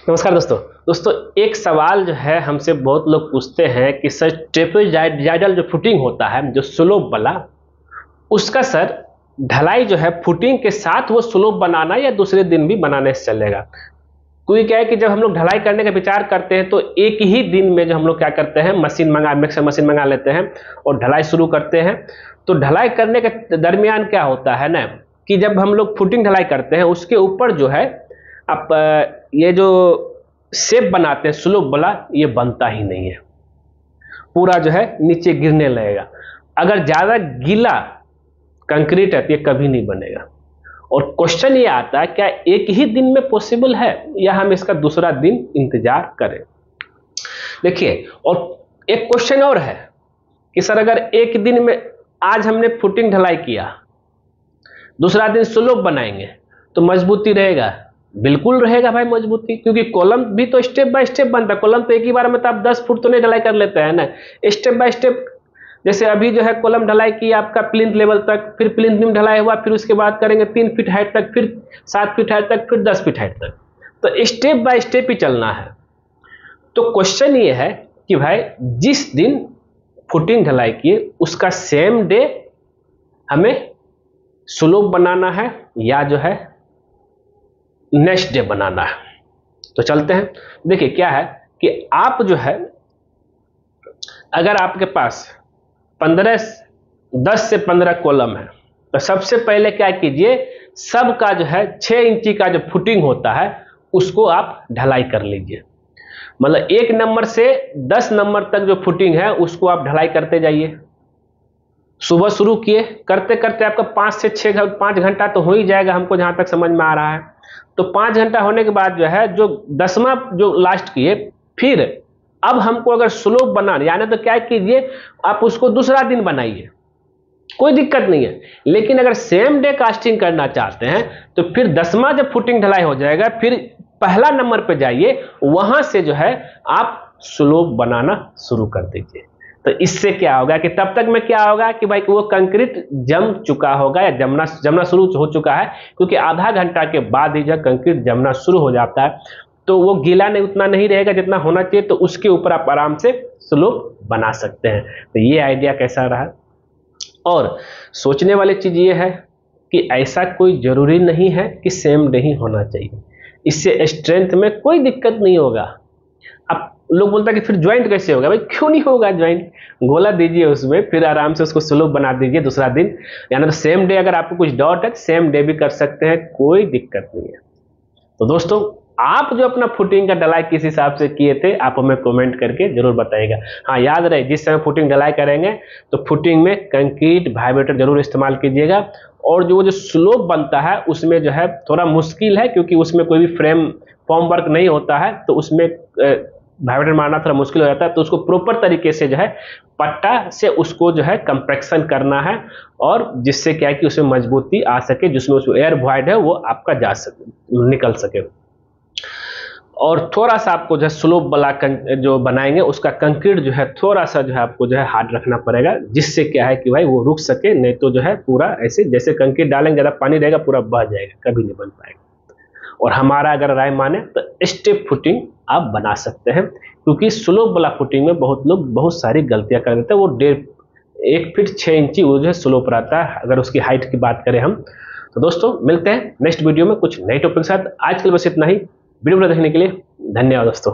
नमस्कार दोस्तों एक सवाल जो है हमसे बहुत लोग पूछते हैं कि सर ट्रेपेजॉइडल जो फुटिंग होता है जो स्लोप वाला, उसका सर ढलाई जो है फुटिंग के साथ वो स्लोप बनाना या दूसरे दिन भी बनाने से चलेगा। क्योंकि क्या है कि जब हम लोग ढलाई करने का विचार करते हैं तो एक ही दिन में जो हम लोग क्या करते हैं मिक्सर मशीन मंगा लेते हैं और ढलाई शुरू करते हैं। तो ढलाई करने के दरमियान क्या होता है ना कि जब हम लोग फुटिंग ढलाई करते हैं उसके ऊपर जो है आप ये जो शेप बनाते हैं स्लोप वाला, ये बनता ही नहीं है, पूरा जो है नीचे गिरने लगेगा। अगर ज्यादा गीला कंक्रीट है तो ये कभी नहीं बनेगा। और क्वेश्चन ये आता है क्या एक ही दिन में पॉसिबल है या हम इसका दूसरा दिन इंतजार करें। देखिए, और एक क्वेश्चन और है कि सर अगर एक दिन में आज हमने फुटिंग ढलाई किया, दूसरा दिन स्लोप बनाएंगे तो मजबूती रहेगा? बिल्कुल रहेगा भाई मजबूती, क्योंकि कॉलम भी तो स्टेप बाय स्टेप बनता है। कॉलम तो एक ही बार में तो आप 10 फुट तो नहीं ढलाई कर लेते हैं ना, स्टेप बाय स्टेप। जैसे अभी जो है कॉलम ढलाई की आपका प्लिंथ लेवल तक, फिर प्लिंथ बीम ढलाई हुआ, फिर उसके बाद करेंगे 3 फीट हाइट तक, फिर 7 फीट हाइट तक, फिर 10 फीट हाइट तक। तो स्टेप बाय स्टेप ही चलना है। तो क्वेश्चन ये है कि भाई जिस दिन फुटिंग ढलाई किए उसका सेम डे हमें स्लोप बनाना है या जो है नेक्स्ट डे बनाना है। तो चलते हैं। देखिए क्या है कि आप जो है अगर आपके पास 10 से 15 कॉलम है तो सबसे पहले क्या कीजिए, सबका जो है 6 इंची का जो फुटिंग होता है उसको आप ढलाई कर लीजिए। मतलब 1 नंबर से 10 नंबर तक जो फुटिंग है उसको आप ढलाई करते जाइए। सुबह शुरू किए, करते करते आपका 5 घंटा तो हो ही जाएगा, हमको जहां तक समझ में आ रहा है। तो 5 घंटा होने के बाद जो है जो 10वां जो लास्ट किए, फिर अब हमको अगर स्लोप बनाना, यानी तो क्या कीजिए आप उसको दूसरा दिन बनाइए, कोई दिक्कत नहीं है। लेकिन अगर सेम डे कास्टिंग करना चाहते हैं तो फिर 10वां जब फुटिंग ढलाई हो जाएगा फिर पहला नंबर पे जाइए, वहां से जो है आप स्लोप बनाना शुरू कर दीजिए। तो इससे क्या होगा कि तब तक में क्या होगा कि भाई वो कंक्रीट जम चुका होगा या जमना शुरू हो चुका है, क्योंकि आधा घंटा के बाद ही जब कंक्रीट जमना शुरू हो जाता है तो वो गीला नहीं उतना नहीं रहेगा जितना होना चाहिए, तो उसके ऊपर आप आराम से स्लोप बना सकते हैं। तो ये आइडिया कैसा रहा। और सोचने वाली चीज ये है कि ऐसा कोई जरूरी नहीं है कि सेम डे ही होना चाहिए, इससे स्ट्रेंथ में कोई दिक्कत नहीं होगा। अब लोग बोलता है कि फिर ज्वाइंट कैसे होगा? भाई क्यों नहीं होगा ज्वाइंट, गोला दीजिए उसमें, फिर आराम से उसको स्लोप बना दीजिए दूसरा दिन। यानी तो सेम डे अगर आपको कुछ डाउट है सेम डे भी कर सकते हैं, कोई दिक्कत नहीं है। तो दोस्तों आप जो अपना फुटिंग का ढलाई किस हिसाब से किए थे आप हमें कमेंट करके जरूर बताइएगा। हाँ, याद रहे जिस समय फुटिंग ढलाई करेंगे तो फुटिंग में कंक्रीट वाइब्रेटर जरूर इस्तेमाल कीजिएगा। और जो स्लोप बनता है उसमें जो है थोड़ा मुश्किल है, क्योंकि उसमें कोई भी फॉर्म वर्क नहीं होता है, तो उसमें वाइब्रेटर मारना थोड़ा मुश्किल हो जाता है। तो उसको प्रॉपर तरीके से जो है पट्टा से उसको जो है कंप्रेक्शन करना है, और जिससे क्या है कि उसमें मजबूती आ सके, जिसमें एयर वॉइड है वो आपका जा सके, निकल सके। और थोड़ा सा आपको जो है स्लोप वाला जो बनाएंगे उसका कंक्रीट जो है थोड़ा सा जो है आपको जो है हार्ड रखना पड़ेगा, जिससे क्या है कि भाई वो रुक सके। नहीं तो जो है पूरा ऐसे जैसे कंक्रीट डालेंगे ज़्यादा पानी रहेगा पूरा बह जाएगा, कभी नहीं बन पाएगा। और हमारा अगर राय माने तो स्टेप फुटिंग आप बना सकते हैं, क्योंकि स्लोप वाला फुटिंग में बहुत लोग बहुत सारी गलतियां कर देते हैं। वो 1 फीट 6 इंची वो जो है स्लोप रहता है, अगर उसकी हाइट की बात करें हम। तो दोस्तों मिलते हैं नेक्स्ट वीडियो में कुछ नए टॉपिक के साथ। आज के लिए बस इतना ही। वीडियो देखने के लिए धन्यवाद दोस्तों।